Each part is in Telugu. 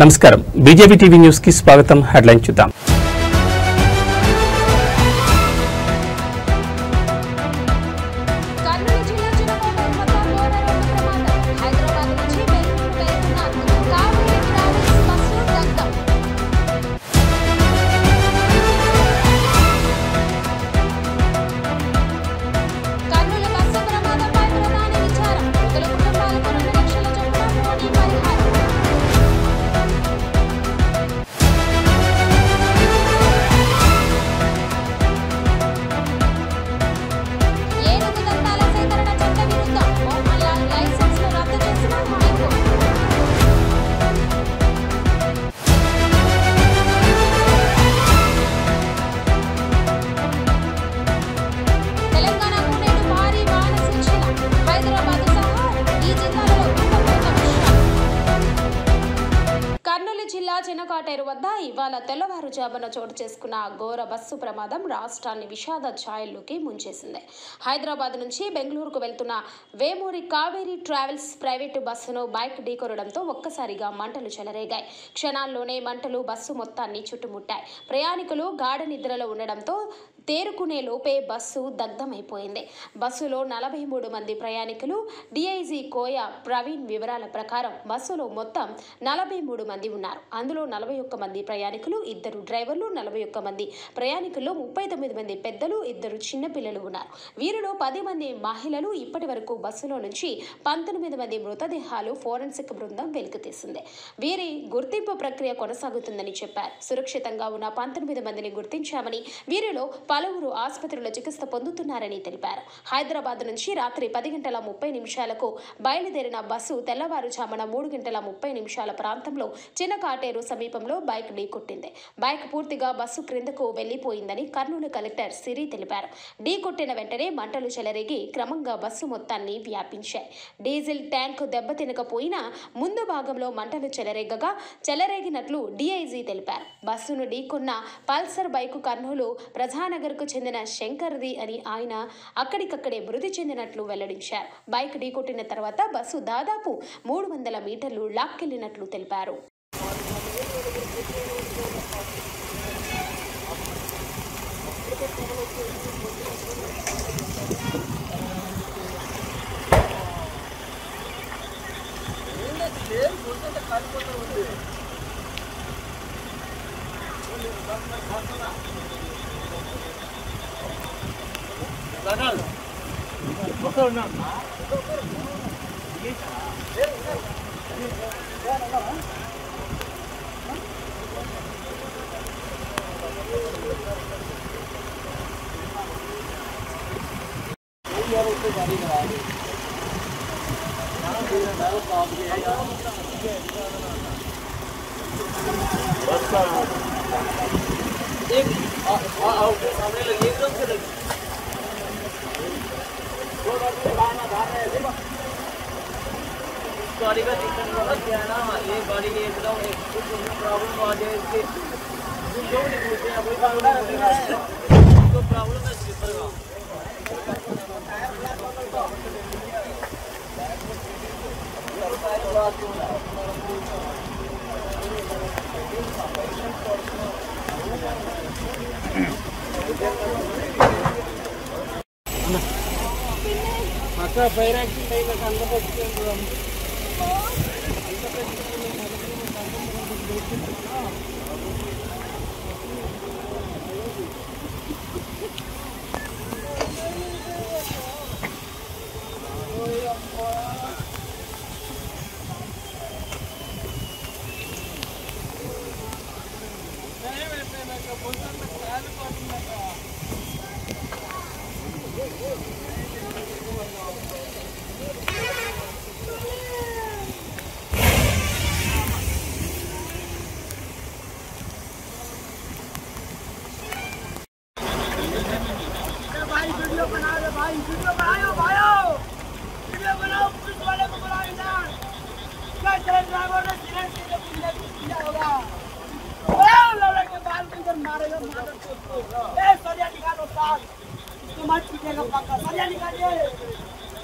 నమస్కారం బీజేపీ టీవీ న్యూస్ కి స్వాగతం. హెడ్లైన్ చూద్దాం. చినకాటేరు వద్ద ఇవాళ తెల్లవారుజామున చోటు చేసుకున్న ఘోర బస్సు ప్రమాదం రాష్ట్రాన్ని విషాద ఛాయల్లోకి ముంచేసింది. హైదరాబాద్ నుంచి బెంగళూరుకు వెళ్తున్న వేమూరి కావేరీ ట్రావెల్స్ ప్రైవేటు బస్సును బైక్ ఢీకొనడంతో ఒక్కసారిగా మంటలు చెలరేగాయి. క్షణాల్లోనే మంటలు బస్సు మొత్తాన్ని చుట్టుముట్టాయి. ప్రయాణికులు గాఢ నిద్రలో ఉండడంతో తేరుకునే లోపే బస్సు దగ్ధమైపోయింది. బస్సులో 43 మంది ప్రయాణికులు. డిఐజీ కోయ ప్రవీణ్ వివరాల ప్రకారం బస్సులో మొత్తం 43 మంది ఉన్నారు. అందులో 41 మంది ప్రయాణికులు, 2 డ్రైవర్లు, 41 మంది ప్రయాణికుల్లో 39 మంది పెద్దలు, 2 చిన్నపిల్లలు ఉన్నారు. వీరిలో 10 మంది మహిళలు. ఇప్పటి వరకు బస్సులో నుంచి 19 మంది మృతదేహాలు ఫోరెన్సిక్ బృందం వెలికితీసింది. వీరి గుర్తింపు ప్రక్రియ కొనసాగుతుందని చెప్పారు. సురక్షితంగా ఉన్న 19 మందిని గుర్తించామని, వీరిలో పలువురు ఆసుపత్రిలో చికిత్స పొందుతున్నారని తెలిపారు. హైదరాబాద్ నుంచి రాత్రి 10:30 బయలుదేరిన బస్సు తెల్లవారుజామున 3:30 ప్రాంతంలో చినకాటేరు సమీపంలో బైక్ ఢీకొట్టింది. బైక్ పూర్తిగా బస్సు క్రిందకు వెళ్లిపోయిందని కర్నూలు కలెక్టర్ సిరి తెలిపారు. ఢీకొట్టిన వెంటనే మంటలు చెలరేగి క్రమంగా బస్సు మొత్తాన్ని వ్యాపించాయి. డీజిల్ ట్యాంకు దెబ్బతినకపోయినా ముందు భాగంలో మంటలు చెలరేగినట్లు డీఐజీ తెలిపారు. బస్సును ఢీకొన్న పల్సర్ బైకు కర్నూలు ప్రజానగర్కు చెందిన శంకర్ది అని ఆయన అక్కడికక్కడే మృతి చెందినట్లు వెల్లడించారు. బైక్ ఢీకొట్టిన తర్వాత బస్సు దాదాపు 300 మీటర్లు లాక్కెళ్లినట్లు తెలిపారు. गाड़ी का सिस्टम क्या है ना, ये गाड़ी के एकदम कुछ प्रॉब्लम आ जाए इसके जो भी पूछते हैं कोई प्रॉब्लम है स्लीपर का అక్క ఫైర్ యాక్సిడెంట్ అయితే అందరూ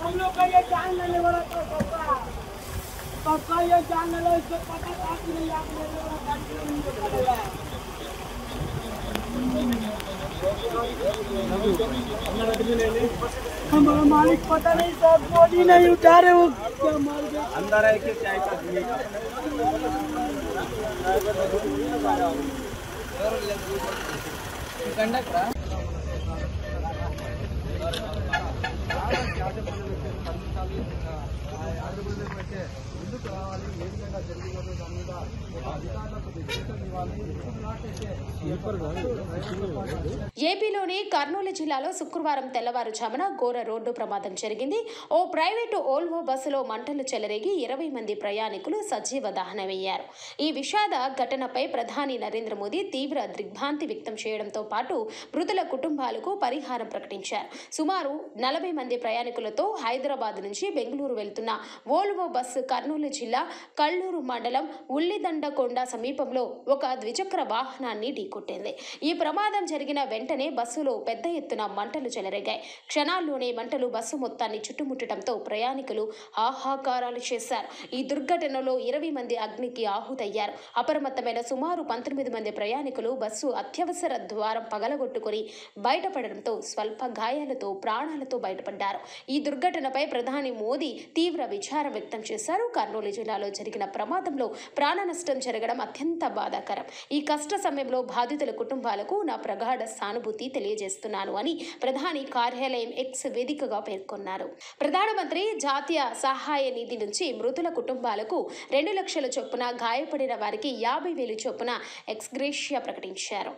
हम लोग का ये जान लेने वाला तो पक्का ये जान लो, इसको पता था कि नहीं आपने लोगों का नहीं पड़ेगा। हमारा मालिक पता नहीं साहब, बॉडी नहीं उठा रहे, वो क्या मार गए अंदर है कि चाय का कंडक्टर ముందుకు రావాలి, ఏ విధంగా జరిగిపోతే దాని మీద అధికారులకు విస్తృతం ఇవ్వాలి. ఏపీలోని కర్నూలు జిల్లాలో శుక్రవారం తెల్లవారుజామున ఘోర రోడ్డు ప్రమాదం జరిగింది. ఓ ప్రైవేటు ఓల్వో బస్సులో మంటలు చెలరేగి 20 మంది ప్రయాణికులు సజీవ దహనమయ్యారు. ఈ విషాద ఘటనపై ప్రధాని నరేంద్ర మోదీ తీవ్ర దిగ్భ్రాంతి వ్యక్తం చేయడంతో పాటు మృతుల కుటుంబాలకు పరిహారం ప్రకటించారు. సుమారు 40 మంది ప్రయాణికులతో హైదరాబాద్ నుంచి బెంగళూరు వెళ్తున్న ఓల్వో బస్సు కర్నూలు జిల్లా కల్లూరు మండలం ఉల్లిదండకొండ సమీపంలో ఒక ద్విచక్ర వాహనాన్ని ఢీకొట్టింది. ఈ ప్రమాదం జరిగిన వెంటనే బస్సులో పెద్ద ఎత్తున మంటలు చెలరేగాయి. క్షణాల్లోనే మంటలు బస్సు మొత్తాన్ని చుట్టుముట్టడంతో ప్రయాణికులు హాహాకారాలు చేశారు. ఈ దుర్ఘటనలో 20 మంది అగ్నికి ఆహుతయ్యారు. అప్రమత్తమైన సుమారు 19 మంది ప్రయాణికులు బస్సు అత్యవసర ద్వారం పగలగొట్టుకుని బయటపడడంతో స్వల్ప గాయాలతో ప్రాణాలతో బయటపడ్డారు. ఈ దుర్ఘటనపై ప్రధాని మోదీ తీవ్ర విచారం వ్యక్తం చేశారు. కర్నూలు జిల్లాలో జరిగిన ప్రమాదంలో ప్రాణ నష్టం జరగడం అత్యంత బాధాకరం. ఈ కష్ట సమయంలో బాధితుల కుటుంబాలకు నా ప్రగాఢ సానుభూతి తెలియజేస్తున్నాను అని ప్రధాని కార్యాలయం ఎక్స్ వేదికగా పేర్కొన్నారు. ప్రధానమంత్రి జాతీయ సహాయ నిధి నుంచి మృతుల కుటుంబాలకు 2 లక్షల చొప్పున, గాయపడిన వారికి 50,000 చొప్పున ఎక్స్గ్రేషియా ప్రకటించారు.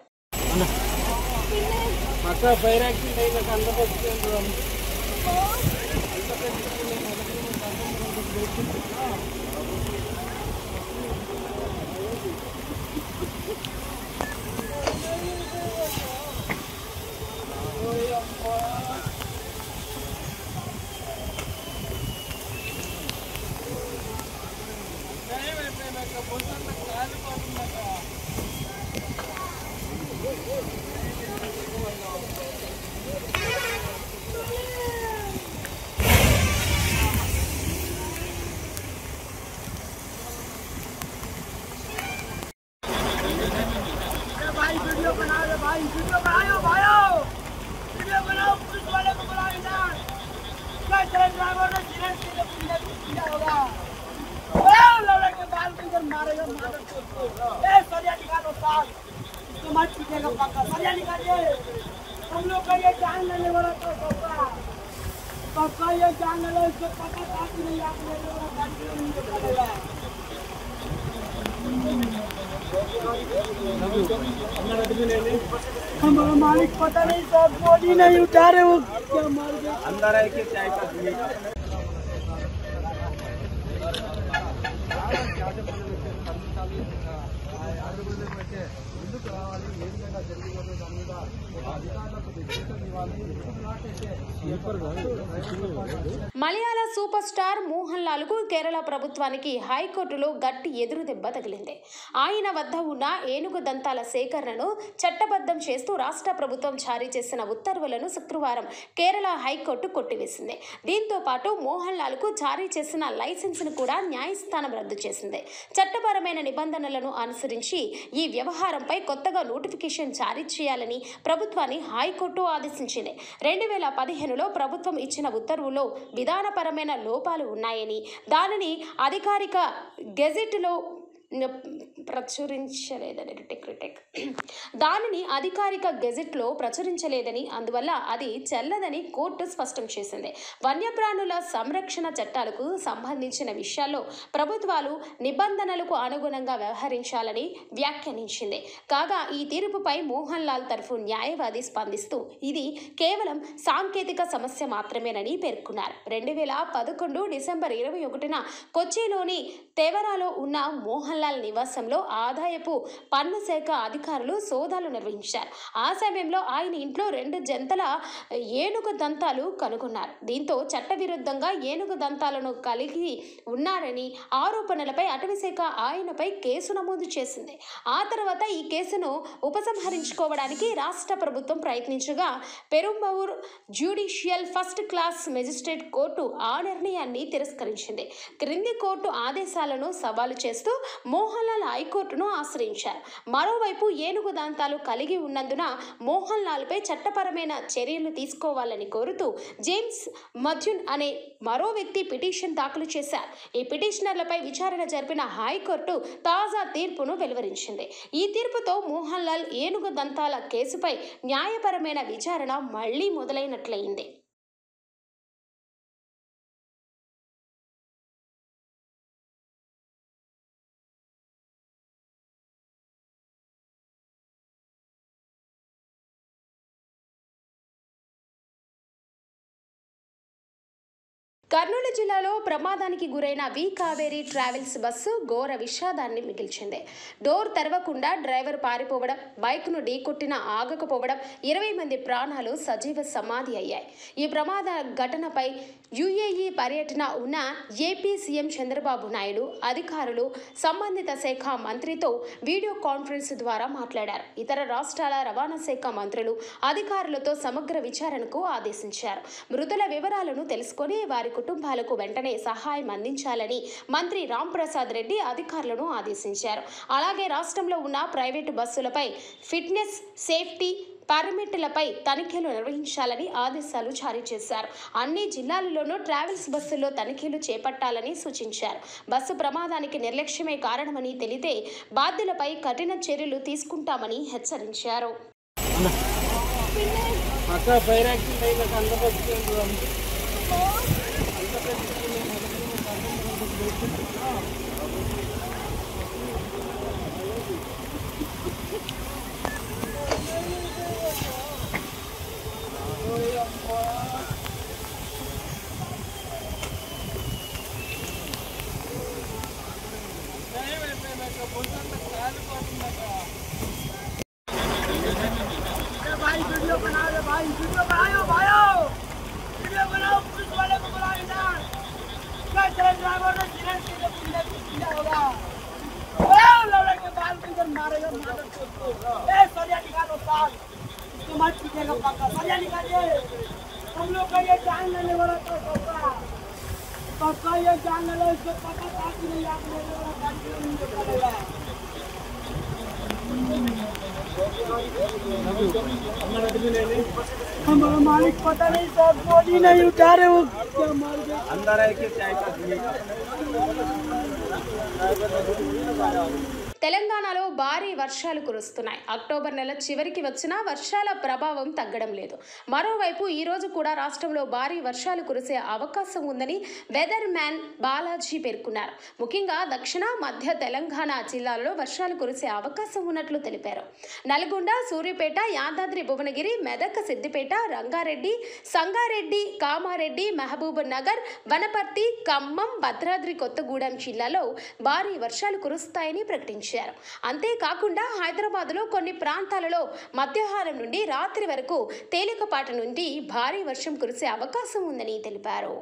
हम लोग का ये जान लेने वाला तो पक्का ये जान लो, इसको पता था कि नहीं आपने लोगों का नहीं पड़ेगा। हमारा मालिक पता नहीं साहब, बॉडी नहीं उठा रहे, वो क्या मार गए अंदर है कि चाय का ముందుకు రావాలి, ఏ విధంగా జరిగిపోతే దాని మీద అధికారులకు విస్తృతం ఇవ్వాలి. మలయాళ సూపర్ స్టార్ మోహన్ లాల్ కు కేరళ ప్రభుత్వానికి హైకోర్టులో గట్టి ఎదురు దెబ్బ తగిలింది. ఆయన వద్ద ఉన్న ఏనుగు దంతాల సేకరణను చట్టబద్ధం చేస్తూ రాష్ట్ర ప్రభుత్వం జారీ చేసిన ఉత్తర్వులను శుక్రవారం కేరళ హైకోర్టు కొట్టివేసింది. దీంతో పాటు మోహన్ లాల్ కు జారీ చేసిన లైసెన్సును కూడా న్యాయస్థానం రద్దు చేసింది. చట్టపరమైన నిబంధనలను అనుసరించి ఈ వ్యవహారంపై కొత్తగా నోటిఫికేషన్ జారీ చేయాలని ప్రభుత్వాన్ని హైకోర్టు ఆదేశించింది. 2015లో ప్రభుత్వం ఇచ్చిన ఉత్తర్వుల్లో విధానపరమైన లోపాలు ఉన్నాయని, దానిని అధికారిక గెజెట్లో ప్రచురించలేదని అందువల్ల అది చెల్లదని కోర్టు స్పష్టం చేసింది. వన్యప్రాణుల సంరక్షణ చట్టాలకు సంబంధించిన విషయాల్లో ప్రభుత్వాలు నిబంధనలకు అనుగుణంగా వ్యవహరించాలని వ్యాఖ్యానించింది. కాగా ఈ తీర్పుపై మోహన్ లాల్ తరఫు న్యాయవాది స్పందిస్తూ ఇది కేవలం సాంకేతిక సమస్య మాత్రమేనని పేర్కొన్నారు. 2011 డిసెంబర్ 21న కొచ్చిలోని తెవరాలో ఉన్న మోహన్ మోహన్ లాల్ నివాసంలో ఆదాయపు పన్ను శాఖ అధికారులు సోదాలు నిర్వహించారు. ఆ సమయంలో ఆయన ఇంట్లో 2 జంతల ఏనుగు దంతాలు కనుగొన్నారు. దీంతో చట్టవిరుద్ధంగా ఏనుగు దంతాలను కలిగి ఉన్నారని ఆరోపణలపై అటవీశాఖ ఆయనపై కేసు నమోదు చేసింది. ఆ తర్వాత ఈ కేసును ఉపసంహరించుకోవడానికి రాష్ట్ర ప్రభుత్వం ప్రయత్నించగా Perumbavoor judicial first class magistrate court ఆ నిర్ణయాన్ని తిరస్కరించింది. క్రింది కోర్టు ఆదేశాలను సవాలు చేస్తూ మోహన్ లాల్ హైకోర్టును ఆశ్రయించారు. మరోవైపు ఏనుగు దంతాలు కలిగి ఉన్నందున మోహన్ లాల్ పై చట్టపరమైన చర్యలు తీసుకోవాలని కోరుతూ జేమ్స్ మథ్యూన్ అనే మరో వ్యక్తి పిటిషన్ దాఖలు చేశారు. ఈ పిటిషనర్లపై విచారణ జరిపిన హైకోర్టు తాజా తీర్పును వెలువరించింది. ఈ తీర్పుతో మోహన్ లాల్ ఏనుగు దంతాల కేసుపై న్యాయపరమైన విచారణ మళ్లీ మొదలైనట్లయింది. కర్నూలు జిల్లాలో ప్రమాదానికి గురైన వి కావేరీ ట్రావెల్స్ బస్సు ఘోర విషాదాన్ని మిగిల్చింది. డోర్ తెరవకుండా డ్రైవర్ పారిపోవడం, బైక్ను ఢీకొట్టిన ఆగకపోవడం 20 మంది ప్రాణాలు సజీవ సమాధి అయ్యాయి. ఈ ప్రమాద ఘటనపై యుఏఈ పర్యటన ఉన్న ఏపీ సీఎం చంద్రబాబు నాయుడు అధికారులు సంబంధిత శాఖ మంత్రితో వీడియో కాన్ఫరెన్స్ ద్వారా మాట్లాడారు. ఇతర రాష్ట్రాల రవాణా శాఖ మంత్రులు అధికారులతో సమగ్ర విచారణకు ఆదేశించారు. మృతుల వివరాలను తెలుసుకొని వారి కుటుంబాలకు వెంటనే సహాయం అందించాలని మంత్రి రాంప్రసాద్ రెడ్డి అధికారులను ఆదేశించారు. అలాగే రాష్ట్రంలో ఉన్న ప్రైవేటు బస్సులపై ఫిట్నెస్, సేఫ్టీ పర్మిట్లపై తనిఖీలు నిర్వహించాలని ఆదేశాలు జారీ చేశారు. అన్ని జిల్లాలలోనూ ట్రావెల్స్ బస్సుల్లో తనిఖీలు చేపట్టాలని సూచించారు. బస్సు ప్రమాదానికి నిర్లక్ష్యమే కారణమని తెలితే బాధ్యులపై కఠిన చర్యలు తీసుకుంటామని హెచ్చరించారు. भाई वीडियो बना रहे भाई, वीडियो बनाओ, वीडियो बनाओ, पुलिस वाले को बुलाओ इधर। क्या चले ड्राइवर ने सीरेन किया होगा, लौड़ा के बाल किधर मारेगा, सरिया निकालो साल, इसको मत पीछेगा पक्का, सरिया निकालिए। हम लोग का ये जान लेने वाला तो पक्का ये जान ले लो, इसको पक्का ताकि नहीं आप लेने वाला गाड़ी नहीं निकालेगा। हमारा मालिक पता नहीं सब बॉडी नहीं उठा रहे, वो क्या मार गए अंदर है कि क्या తెలంగాణలో భారీ వర్షాలు కురుస్తున్నాయి. అక్టోబర్ నెల చివరికి వచ్చినా వర్షాల ప్రభావం తగ్గడం లేదు. మరోవైపు ఈ రోజు కూడా రాష్ట్రంలో భారీ వర్షాలు కురిసే అవకాశం ఉందని వెదర్ మ్యాన్ బాలాజీ పేర్కొన్నారు. ముఖ్యంగా దక్షిణ మధ్య తెలంగాణ జిల్లాల్లో వర్షాలు కురిసే అవకాశం ఉన్నట్లు తెలిపారు. నల్గొండ, సూర్యాపేట, యాదాద్రి భువనగిరి, మెదక్, సిద్దిపేట, రంగారెడ్డి, సంగారెడ్డి, కామారెడ్డి, మహబూబ్ నగర్, వనపర్తి, ఖమ్మం, భద్రాద్రి కొత్తగూడెం జిల్లాలో భారీ వర్షాలు కురుస్తాయని ప్రకటించారు. అంతేకాకుండా హైదరాబాద్లో కొన్ని ప్రాంతాలలో మధ్యాహ్నం నుండి రాత్రి వరకు తేలికపాటి నుండి భారీ వర్షం కురిసే అవకాశం ఉందని తెలిపారు.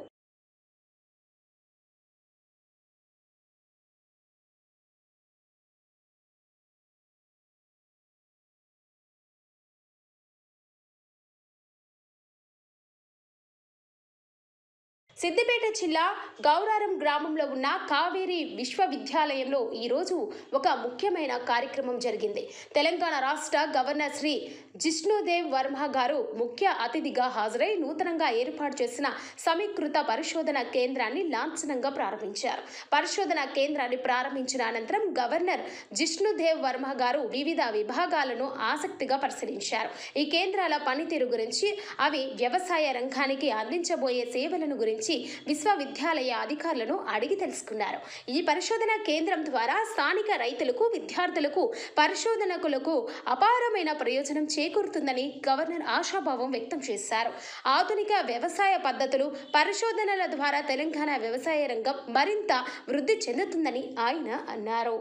సిద్దిపేట జిల్లా గౌరారం గ్రామంలో ఉన్న కావేరీ విశ్వవిద్యాలయంలో ఈరోజు ఒక ముఖ్యమైన కార్యక్రమం జరిగింది. తెలంగాణ రాష్ట్ర గవర్నర్ శ్రీ జిష్ణుదేవ్ వర్మ గారు ముఖ్య అతిథిగా హాజరై నూతనంగా ఏర్పాటు చేసిన సమీకృత పరిశోధన కేంద్రాన్ని లాంఛనంగా ప్రారంభించారు. పరిశోధన కేంద్రాన్ని ప్రారంభించిన అనంతరం గవర్నర్ జిష్ణుదేవ్ వర్మ గారు వివిధ విభాగాలను ఆసక్తిగా పరిశీలించారు. ఈ కేంద్రాల పనితీరు గురించి, అవి వ్యవసాయ రంగానికి అందించబోయే సేవలను గురించి గురించి విశ్వవిద్యాలయ అధికారులను అడిగి తెలుసుకున్నారు. ఈ పరిశోధన కేంద్రం ద్వారా స్థానిక రైతులకు, విద్యార్థులకు, పరిశోధకులకు అపారమైన ప్రయోజనం చేకూరుతుందని గవర్నర్ ఆశాభావం వ్యక్తం చేశారు. ఆధునిక వ్యవసాయ పద్ధతులు, పరిశోధనల ద్వారా తెలంగాణ వ్యవసాయ రంగం మరింత వృద్ధి చెందుతుందని ఆయన అన్నారు.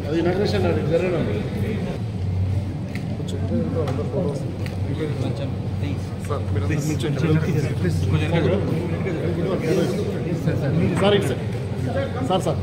అది నరేషన్ జరగండి సార్ సార్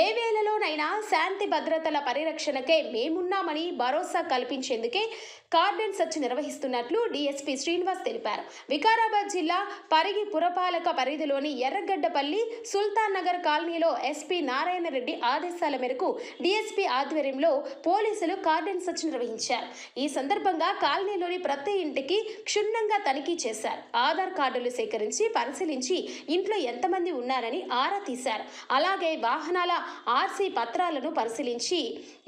ఏ వేళలోనైనా శాంతి భద్రతల పరిరక్షణకే మేమున్నామని భరోసా కల్పించేందుకే కార్డన్ సెర్చ్ నిర్వహిస్తున్నట్లు డీఎస్పీ శ్రీనివాస్ తెలిపారు. వికారాబాద్ జిల్లా పరిగి పురపాలక పరిధిలోని ఎర్రగడ్డపల్లి సుల్తాన్ నగర్ కాలనీలో ఎస్పీ నారాయణ రెడ్డి ఆదేశాల మేరకు డీఎస్పీ ఆధ్వర్యంలో పోలీసులు కార్డన్ సెర్చ్ నిర్వహించారు. ఈ సందర్భంగా కాలనీలోని ప్రతి ఇంటికి క్షుణ్ణంగా తనిఖీ చేశారు. ఆధార్ కార్డులు సేకరించి పరిశీలించి ఇంట్లో ఎంతమంది ఉన్నారని ఆరా తీశారు. అలాగే వాహనాల ఆర్సీ పత్రాలను పరిశీలించి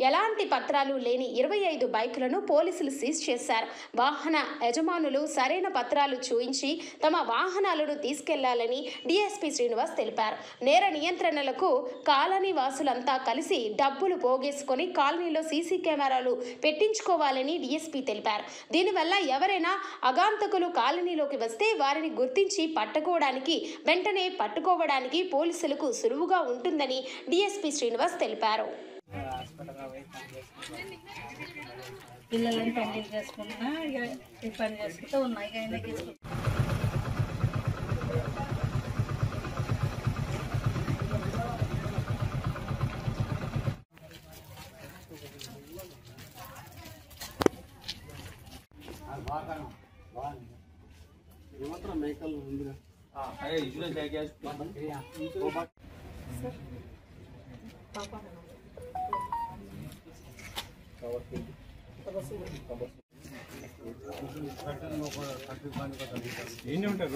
ఎలాంటి పత్రాలు లేని 25 బైకులను పోలీసులు సీజ్ చేశారు. వాహన యజమానులు సరైన పత్రాలు చూయించి తమ వాహనాలను తీసుకెళ్లాలని డీఎస్పీ శ్రీనివాస్ తెలిపారు. నేర నియంత్రణలకు కాలనీ వాసులంతా కలిసి డబ్బులు పోగేసుకొని కాలనీలో సీసీ కెమెరాలు పెట్టించుకోవాలని డీఎస్పీ తెలిపారు. దీనివల్ల ఎవరైనా అగాంతకులు కాలనీలోకి వస్తే వారిని గుర్తించి వెంటనే పట్టుకోవడానికి పోలీసులకు సులువుగా ఉంటుందని డీఎస్పీ శ్రీనివాస్ తెలిపారు. పిల్లలని పెండింగ్ చేసుకున్నా ఇక పని చేసుకుంటూ ఉన్నాయి. మేకలు ఉంది ఎన్ని ఉంటారు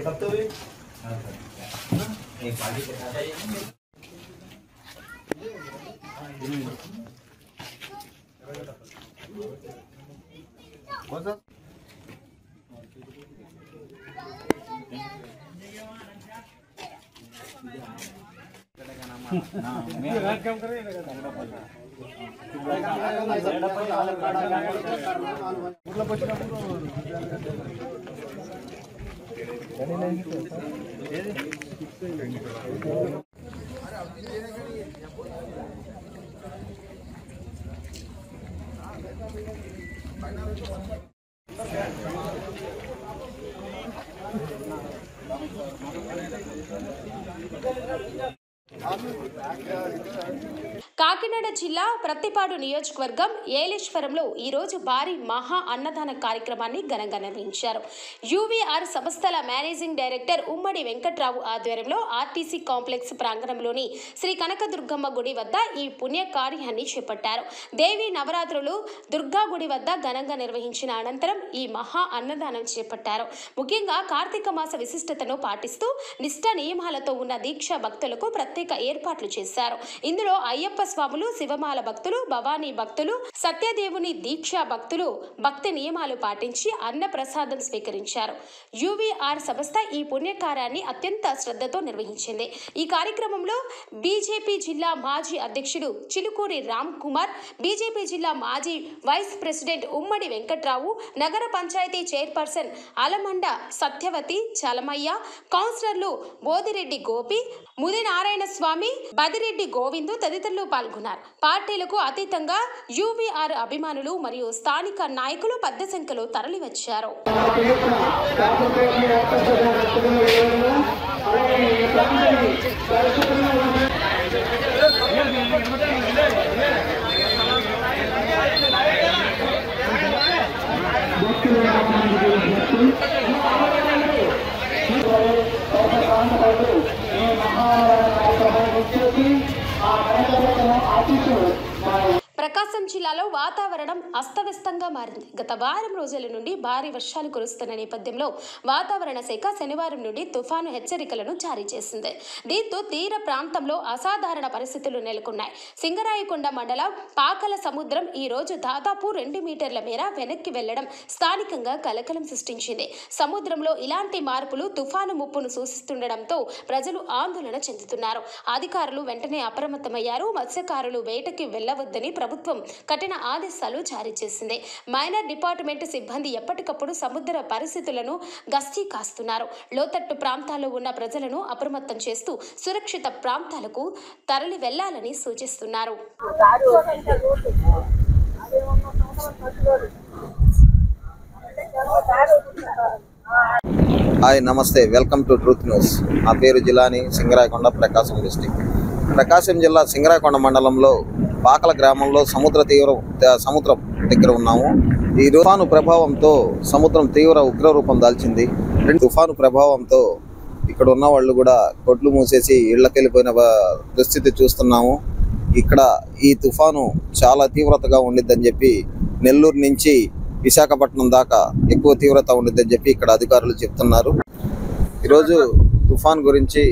कब तो हुई एक पार्टी के साथ काम करेगा కాకినాడ జిల్లా ప్రత్తిపాడు నియోజకవర్గం ఏలేశ్వరంలో ఈరోజు భారీ మహా అన్నదాన కార్యక్రమాన్ని ఘనంగా నిర్వహించారు. యూవీఆర్ సంస్థల మేనేజింగ్ డైరెక్టర్ ఉమ్మడి వెంకట్రావు ఆధ్వర్యంలో ఆర్టీసీ కాంప్లెక్స్ ప్రాంగణంలోని శ్రీ కనకదుర్గమ్మ గుడి వద్ద ఈ పుణ్య కార్యాన్ని చేపట్టారు. దేవి నవరాత్రులు దుర్గా గుడి వద్ద ఘనంగా నిర్వహించిన అనంతరం ఈ మహా అన్నదానం చేపట్టారు. ముఖ్యంగా కార్తీక మాస విశిష్టతను పాటిస్తూ నిష్ఠ నియమాలతో ఉన్న దీక్ష భక్తులకు ప్రత్యేక ఏర్పాట్లు చేశారు. ఇందులో అయ్యప్ప స్వాములు, శివమాల భక్తులు, భవానీ భక్తులు, సత్యదేవుని దీక్షా భక్తులు భక్తి నియమాలు పాటించి అన్న ప్రసాదం స్వీకరించారు. యూవీఆర్ సంస్థ ఈ పుణ్యకార్యాన్ని అత్యంత శ్రద్ధతో నిర్వహించింది. ఈ కార్యక్రమంలో బీజేపీ జిల్లా మాజీ అధ్యక్షుడు చిలుకూరి రామ్ కుమార్, బీజేపీ జిల్లా మాజీ వైస్ ప్రెసిడెంట్ ఉమ్మడి వెంకట్రావు, నగర పంచాయతీ చైర్పర్సన్ అలమండ సత్యవతి చలమయ్య, కౌన్సిలర్లు బోదిరెడ్డి గోపి, ముది నారాయణ స్వామి, బదిరెడ్డి గోవిందు తదితరులు పాల్గొన్నారు. పార్టీలకు అతీతంగా యూవీఆర్ అభిమానులు మరియు స్థానిక నాయకులు పెద్ద సంఖ్యలో తరలివచ్చారు. ప్రకాశం జిల్లాలో వాతావరణం అస్తవ్యస్తంగా మారింది. గత వారం రోజుల నుండి భారీ వర్షాలు కురుస్తున్న నేపథ్యంలో వాతావరణ శాఖ శనివారం నుండి తుఫాను హెచ్చరికలను జారీ చేసింది. దీంతో తీర ప్రాంతంలో అసాధారణ పరిస్థితులు నెలకొన్నాయి. సింగరాయకొండ మండలం పాకల సముద్రం ఈ రోజు దాదాపు 2 మీటర్ల మేర వెనక్కి వెళ్లడం స్థానికంగా కలకలం సృష్టించింది. సముద్రంలో ఇలాంటి మార్పులు తుఫాను ముప్పును సూచిస్తుండటంతో ప్రజలు ఆందోళన చెందుతున్నారు. అధికారులు వెంటనే అప్రమత్తమయ్యారు. మత్స్యకారులు వేటకి వెళ్లవద్దని ప్రభుత్వం కఠిన ఆదేశాలు జారీ చేసింది. మైనర్ డిపార్ట్మెంట్ సిబ్బంది ఎప్పటికప్పుడు సముద్ర పరిస్థితులను గస్తీ కాస్తున్నారు. లోతట్టు ప్రాంతాల్లో ఉన్న ప్రజలను అప్రమత్తం చేస్తూ సురక్షిత ప్రాంతాలకు తరలి వెళ్లాలని సూచిస్తున్నారు. హాయ్, నమస్తే, వెల్కమ్ టు ట్రూత్ న్యూస్. నా పేరు జిలాని, సింగరాయకొండ, ప్రకాశం డిస్టిక్. ప్రకాశం జిల్లా సింగరాయకొండ మండలంలో పాకల గ్రామంలో సముద్రం దగ్గర ఉన్నాము. ఈ తుఫాను ప్రభావంతో సముద్రం తీవ్ర ఉగ్రరూపం దాల్చింది. తుఫాను ప్రభావంతో ఇక్కడ ఉన్న వాళ్ళు కూడా కొట్లు మూసేసి ఇళ్లకెళ్ళిపోయిన పరిస్థితి చూస్తున్నాము. ఇక్కడ ఈ తుఫాను చాలా తీవ్రతగా ఉండిద్దని చెప్పి నెల్లూరు నుంచి విశాఖపట్నం దాకా ఎక్కువ తీవ్రత ఉండిద్దని చెప్పి ఇక్కడ అధికారులు చెప్తున్నారు. ఈరోజు తుఫాన్ గురించి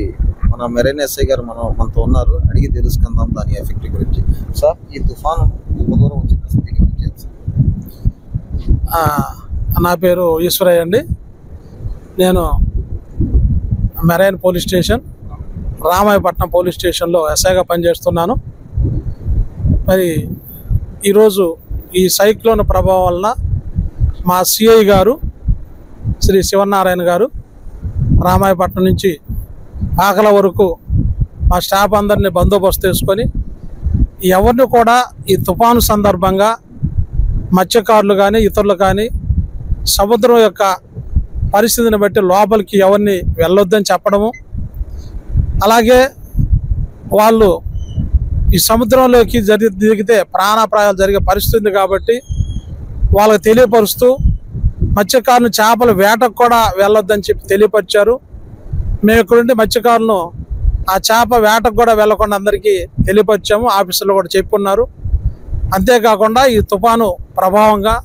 మన మెరైన్ ఎస్ఐ గారు మనతో ఉన్నారు, అడిగి తెలుసుకుందాం దాని ఎఫెక్ట్ గురించి. సార్, ఈ తుఫాను ఎంత దూరం వచ్చింది గురించి? నా పేరు ఈశ్వరయ్య అండి. నేను marine police station, Ramayapatnam police స్టేషన్లో ఎస్ఐగా పనిచేస్తున్నాను. మరి ఈరోజు ఈ సైక్లోన్ ప్రభావం వలన మా సిఐ గారు శ్రీ శివనారాయణ గారు రామాయపట్నం నుంచి పాకల వరకు మా స్టాఫ్ అందరినీ బందోబస్తు చేసుకొని ఎవరిని కూడా ఈ తుఫాను సందర్భంగా మత్స్యకారులు కానీ ఇతరులు కానీ సముద్రం యొక్క పరిస్థితిని బట్టి లోపలికి ఎవరిని వెళ్ళొద్దని చెప్పడము, అలాగే వాళ్ళు ఈ సముద్రంలోకి దిగితే ప్రాణాపాయాలు జరిగే పరిస్థితి కాబట్టి వాళ్ళకి తెలియపరుస్తూ మత్స్యకారులు చేపల వేటకు కూడా వెళ్ళొద్దని చెప్పి తెలియపరిచారు. మేము ఇక్కడుండి మత్స్యకారులను ఆ చేప వేటకు కూడా వెళ్లకుండా అందరికీ తెలియపరిచాము. ఆఫీసులో కూడా చెప్పుకున్నారు. అంతేకాకుండా ఈ తుఫాను ప్రభావంగా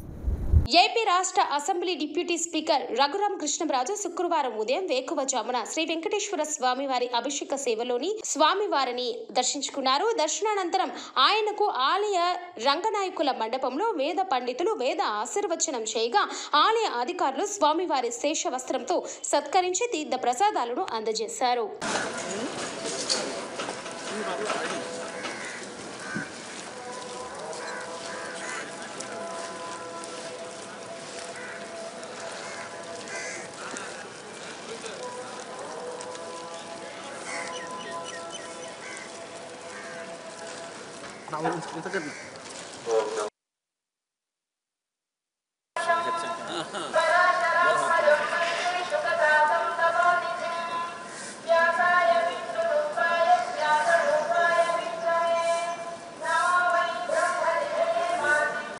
ఏపీ రాష్ట్ర assembly deputy speaker Raghurama Krishnaraju శుక్రవారం ఉదయం వేకువజామున శ్రీ వెంకటేశ్వర స్వామివారి అభిషేక సేవలోని స్వామివారిని దర్శించుకున్నారు. దర్శనానంతరం ఆయనకు ఆలయ రంగనాయకుల మండపంలో వేద పండితులు వేద ఆశీర్వచనం చేయగా ఆలయ అధికారులు స్వామివారి శేష వస్త్రంతో సత్కరించి తీర్థ ప్రసాదాలను అందజేశారు. Nah,